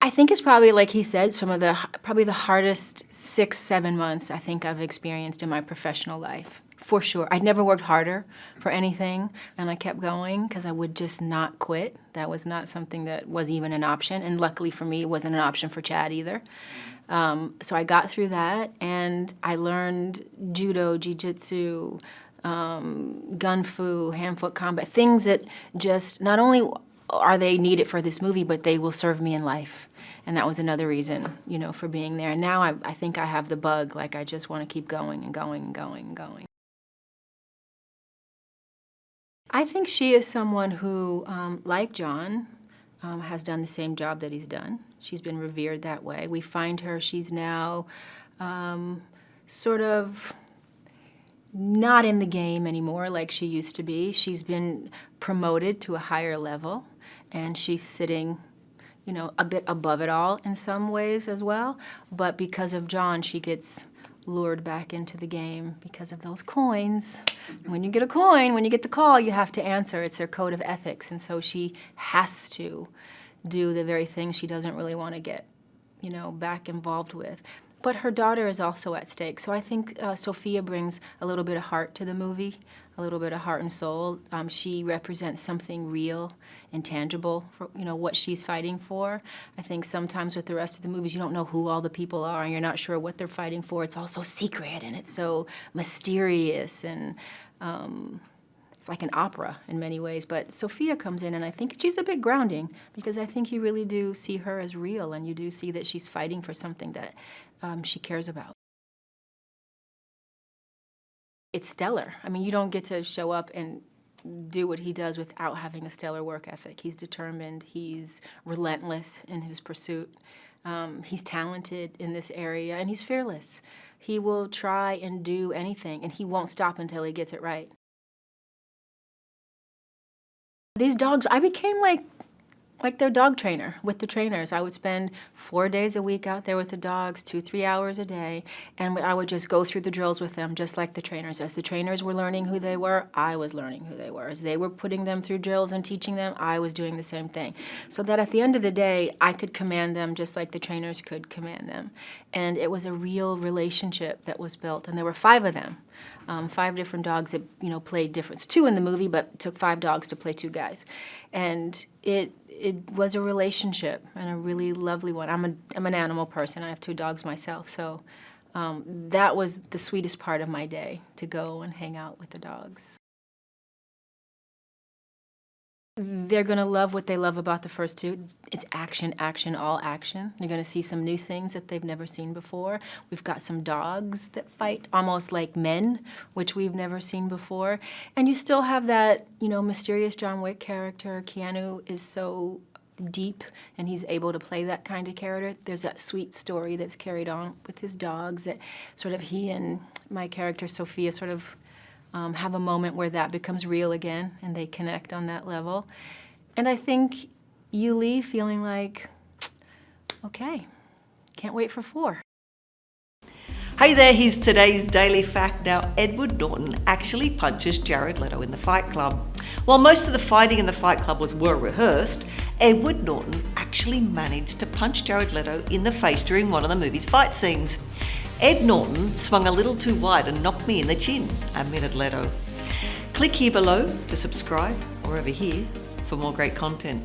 I think it's probably, like he said, probably the hardest 6, 7 months I think I've experienced in my professional life, for sure. I'd never worked harder for anything, and I kept going because I would just not quit. That was not something that was even an option, and luckily for me, it wasn't an option for Chad either. So I got through that, and I learned judo, jiu-jitsu, gun fu, hand-foot combat, things that just not only are they needed for this movie, but they will serve me in life. And that was another reason, you know, for being there. And now I think I have the bug, like I just want to keep going and going and going and going. I think she is someone who, like John, has done the same job that he's done. She's been revered that way. We find her, she's now sort of not in the game anymore like she used to be. She's been promoted to a higher level, and she's sitting, you know, a bit above it all in some ways as well. But because of John, she gets lured back into the game because of those coins. When you get a coin, when you get the call, you have to answer. It's their code of ethics. And so she has to do the very thing she doesn't really want to get, you know, back involved with. But her daughter is also at stake. So I think Sofia brings a little bit of heart to the movie, a little bit of heart and soul. She represents something real and tangible for, you know, what she's fighting for. I think sometimes with the rest of the movies, you don't know who all the people are, and you're not sure what they're fighting for. It's all so secret, and it's so mysterious, and it's like an opera in many ways. But Sofia comes in, and I think she's a bit grounding, because I think you really do see her as real, and you do see that she's fighting for something that she cares about. It's stellar. I mean, you don't get to show up and do what he does without having a stellar work ethic. He's determined, he's relentless in his pursuit, he's talented in this area, and he's fearless. He will try and do anything, and he won't stop until he gets it right. These dogs, I became like their dog trainer with the trainers. I would spend 4 days a week out there with the dogs, 2-3 hours a day, and I would just go through the drills with them just like the trainers. As the trainers were learning who they were, I was learning who they were. As they were putting them through drills and teaching them, I was doing the same thing. So that at the end of the day, I could command them just like the trainers could command them. And it was a real relationship that was built, and there were 5 of them. 5 different dogs that, you know, played different. 2 in the movie, but it took 5 dogs to play 2 guys. And it was a relationship, and a really lovely one. I'm an animal person. I have 2 dogs myself, so that was the sweetest part of my day, to go and hang out with the dogs. They're going to love what they love about the first 2. It's action, action, all action. You're going to see some new things that they've never seen before. We've got some dogs that fight almost like men, which we've never seen before. And you still have that, you know, mysterious John Wick character. Keanu is so deep, and he's able to play that kind of character. There's that sweet story that's carried on with his dogs, that sort of he and my character, Sofia, sort of have a moment where that becomes real again, and they connect on that level. And I think you leave feeling like, okay, can't wait for 4. Hey there, here's today's Daily Fact. Now, Edward Norton actually punches Jared Leto in the Fight Club. While most of the fighting in the Fight Club were rehearsed, Edward Norton actually managed to punch Jared Leto in the face during one of the movie's fight scenes. Ed Norton swung a little too wide and knocked me in the chin, admitted Leto. Click here below to subscribe, or over here for more great content.